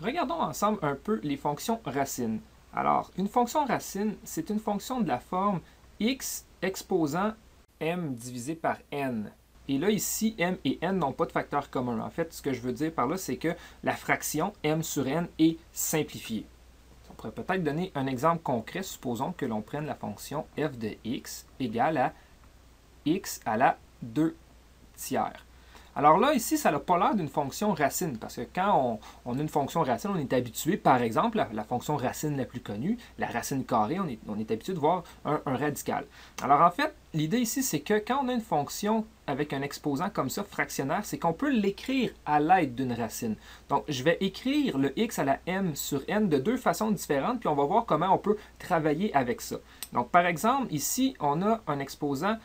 Regardons ensemble un peu les fonctions racines. Alors, une fonction racine, c'est une fonction de la forme x exposant m divisé par n. Et là, ici, m et n n'ont pas de facteur commun. En fait, ce que je veux dire par là, c'est que la fraction m sur n est simplifiée. On pourrait peut-être donner un exemple concret. Supposons que l'on prenne la fonction f de x égale à x à la 2 tiers. Alors là, ici, ça n'a pas l'air d'une fonction racine, parce que quand on a une fonction racine, on est habitué, par exemple, la fonction racine la plus connue, la racine carrée, on est habitué de voir un radical. Alors en fait, l'idée ici, c'est que quand on a une fonction avec un exposant comme ça, fractionnaire, c'est qu'on peut l'écrire à l'aide d'une racine. Donc, je vais écrire le x à la m sur n de deux façons différentes, puis on va voir comment on peut travailler avec ça. Donc, par exemple, ici, on a un exposant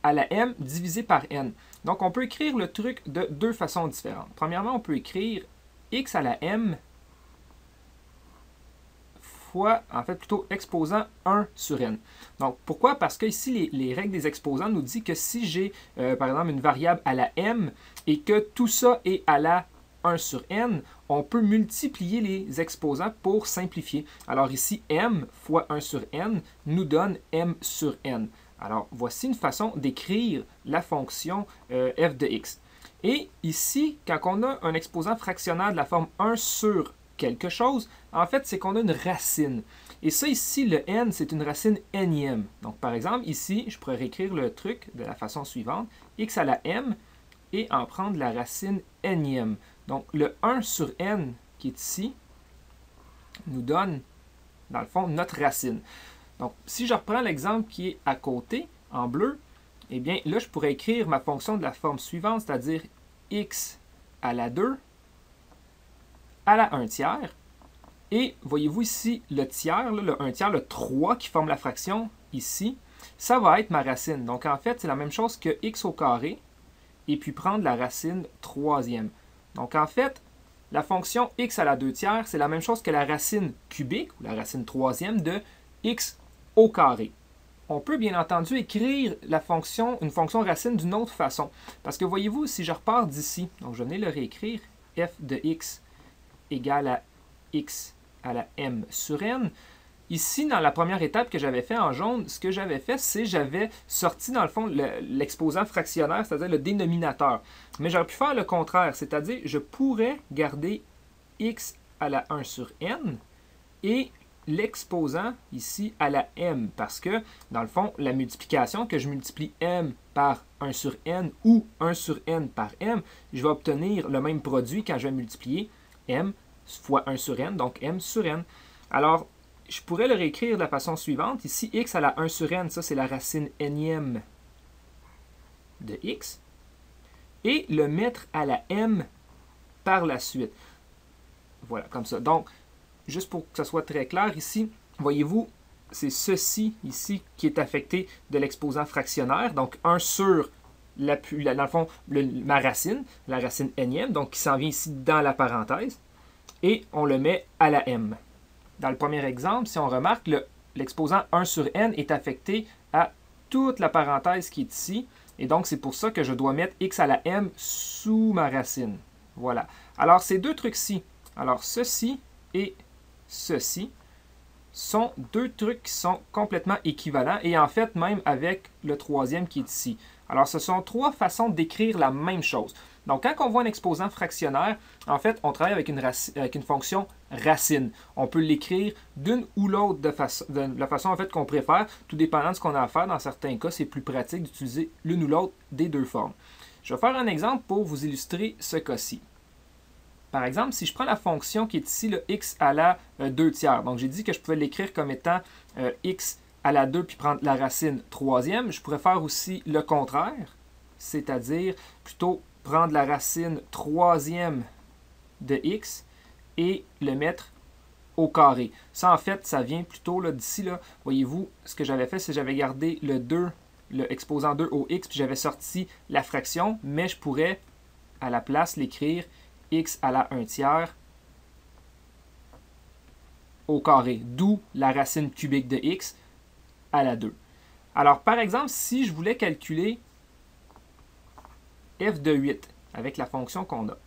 à la m divisé par n. Donc, on peut écrire le truc de deux façons différentes. Premièrement, on peut écrire x à la m fois, en fait, plutôt exposant 1 sur n. Donc, pourquoi? Parce que ici, les règles des exposants nous disent que si j'ai, par exemple, une variable à la m et que tout ça est à la 1 sur n, on peut multiplier les exposants pour simplifier. Alors ici, m fois 1 sur n nous donne m sur n. Alors, voici une façon d'écrire la fonction f de x. Et ici, quand on a un exposant fractionnaire de la forme 1 sur quelque chose, en fait, c'est qu'on a une racine. Et ça, ici, le n, c'est une racine nième. Donc, par exemple, ici, je pourrais réécrire le truc de la façon suivante. X à la m et en prendre la racine nième. Donc, le 1 sur n qui est ici nous donne, dans le fond, notre racine. Donc, si je reprends l'exemple qui est à côté, en bleu, eh bien, là, je pourrais écrire ma fonction de la forme suivante, c'est-à-dire x à la 2 à la 1 tiers. Et voyez-vous ici, le tiers, là, le 1 tiers, le 3 qui forme la fraction ici, ça va être ma racine. Donc, en fait, c'est la même chose que x au carré, et puis prendre la racine troisième. Donc, en fait, la fonction x à la 2 tiers, c'est la même chose que la racine cubique, ou la racine troisième de x au carré. On peut bien entendu écrire une fonction racine d'une autre façon. Parce que voyez-vous, si je repars d'ici, donc je vais venir le réécrire, f de x égale à x à la m sur n. Ici, dans la première étape que j'avais fait en jaune, ce que j'avais fait, c'est j'avais sorti dans le fond l'exposant fractionnaire, c'est-à-dire le dénominateur. Mais j'aurais pu faire le contraire, c'est-à-dire je pourrais garder x à la 1 sur n et l'exposant ici à la m, parce que, dans le fond, la multiplication, que je multiplie m par 1 sur n ou 1 sur n par m, je vais obtenir le même produit quand je vais multiplier m fois 1 sur n, donc m sur n. Alors, je pourrais le réécrire de la façon suivante. Ici, x à la 1 sur n, ça c'est la racine nième de x, et le mettre à la m par la suite. Voilà, comme ça. Donc, juste pour que ça soit très clair ici, voyez-vous, c'est ceci ici qui est affecté de l'exposant fractionnaire, donc 1 sur, dans le fond, ma racine, la racine nième, donc qui s'en vient ici dans la parenthèse, et on le met à la m. Dans le premier exemple, si on remarque, l'exposant 1 sur n est affecté à toute la parenthèse qui est ici, et donc c'est pour ça que je dois mettre x à la m sous ma racine. Voilà. Alors, ces deux trucs-ci, alors ceci et ceci, sont deux trucs qui sont complètement équivalents, et en fait, même avec le troisième qui est ici. Alors, ce sont trois façons d'écrire la même chose. Donc, quand on voit un exposant fractionnaire, en fait, on travaille avec une fonction racine. On peut l'écrire d'une ou l'autre de la façon en fait, qu'on préfère, tout dépendant de ce qu'on a à faire. Dans certains cas, c'est plus pratique d'utiliser l'une ou l'autre des deux formes. Je vais faire un exemple pour vous illustrer ce cas-ci. Par exemple, si je prends la fonction qui est ici, le x à la 2 tiers, donc j'ai dit que je pouvais l'écrire comme étant x à la 2 puis prendre la racine troisième, je pourrais faire aussi le contraire, c'est-à-dire plutôt prendre la racine troisième de x et le mettre au carré. Ça, en fait, ça vient plutôt d'ici. Voyez-vous, ce que j'avais fait, c'est que j'avais gardé le 2, le exposant 2 au x, puis j'avais sorti la fraction, mais je pourrais, à la place, l'écrire x à la 1 tiers au carré, d'où la racine cubique de x à la 2. Alors, par exemple, si je voulais calculer f de 8 avec la fonction qu'on a.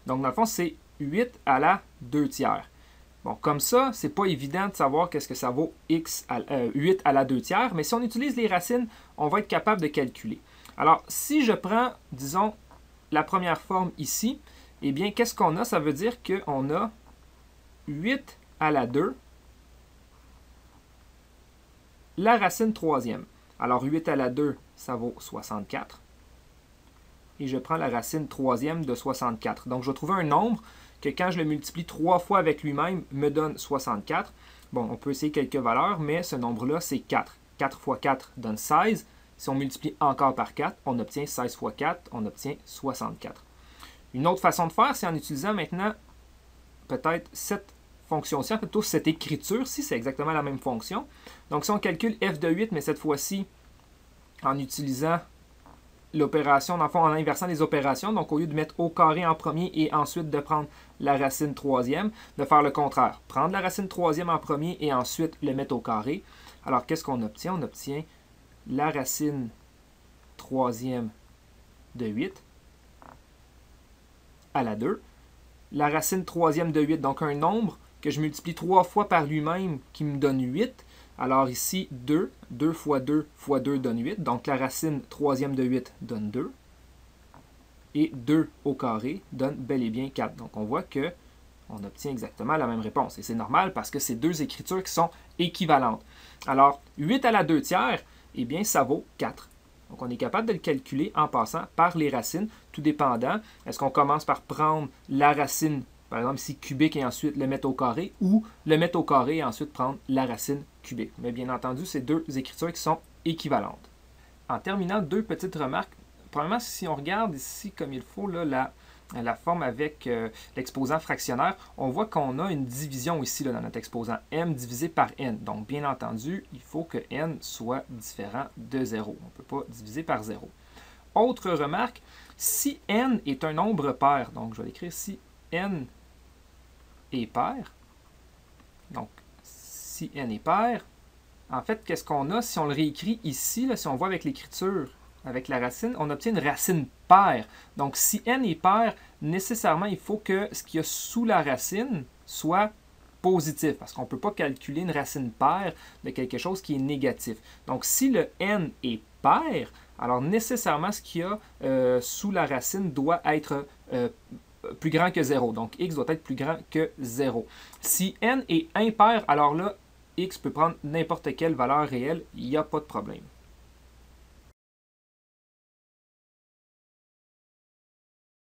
Donc, dans le fond, c'est 8 à la 2 tiers. Bon, comme ça, c'est pas évident de savoir qu'est-ce que ça vaut 8 à la 2 tiers, mais si on utilise les racines, on va être capable de calculer. Alors, si je prends, disons, la première forme ici, eh bien, qu'est-ce qu'on a? Ça veut dire qu'on a 8 à la 2, la racine troisième. Alors, 8 à la 2, ça vaut 64. Et je prends la racine troisième de 64. Donc, je vais trouver un nombre que quand je le multiplie 3 fois avec lui-même, me donne 64. Bon, on peut essayer quelques valeurs, mais ce nombre-là, c'est 4. 4 fois 4 donne 16. Si on multiplie encore par 4, on obtient 16 fois 4, on obtient 64. Une autre façon de faire, c'est en utilisant maintenant peut-être cette fonction-ci, plutôt cette écriture-ci, c'est exactement la même fonction. Donc, si on calcule f de 8, mais cette fois-ci en utilisant l'opération, dans le fond, en inversant les opérations, donc au lieu de mettre au carré en premier et ensuite de prendre la racine troisième, de faire le contraire. Prendre la racine troisième en premier et ensuite le mettre au carré. Alors, qu'est-ce qu'on obtient? On obtient la racine troisième de 8 à la 2. La racine troisième de 8, donc un nombre que je multiplie 3 fois par lui-même qui me donne 8. Alors ici, 2. 2 fois 2 fois 2 donne 8. Donc la racine troisième de 8 donne 2. Et 2 au carré donne bel et bien 4. Donc on voit qu'on obtient exactement la même réponse. Et c'est normal parce que c'est deux écritures qui sont équivalentes. Alors 8 à la 2 tiers, eh bien ça vaut 4. Donc on est capable de le calculer en passant par les racines, tout dépendant. Est-ce qu'on commence par prendre la racine, par exemple ici cubique, et ensuite le mettre au carré, ou le mettre au carré et ensuite prendre la racine cubique. Mais bien entendu, c'est deux écritures qui sont équivalentes. En terminant, deux petites remarques. Premièrement, si on regarde ici comme il faut là, la forme avec l'exposant fractionnaire, on voit qu'on a une division ici là, dans notre exposant m divisé par n. Donc, bien entendu, il faut que n soit différent de 0. On ne peut pas diviser par 0. Autre remarque, si n est un nombre pair, donc je vais l'écrire si n est pair, donc si n est pair, en fait, qu'est-ce qu'on a si on le réécrit ici, là, si on voit avec l'écriture, avec la racine, on obtient une racine paire. Donc, si n est pair, nécessairement, il faut que ce qu'il y a sous la racine soit positif, parce qu'on ne peut pas calculer une racine paire de quelque chose qui est négatif. Donc, si le n est pair, alors nécessairement, ce qu'il y a sous la racine doit être plus grand que 0. Donc, x doit être plus grand que 0. Si n est impair, alors là, x peut prendre n'importe quelle valeur réelle, il n'y a pas de problème.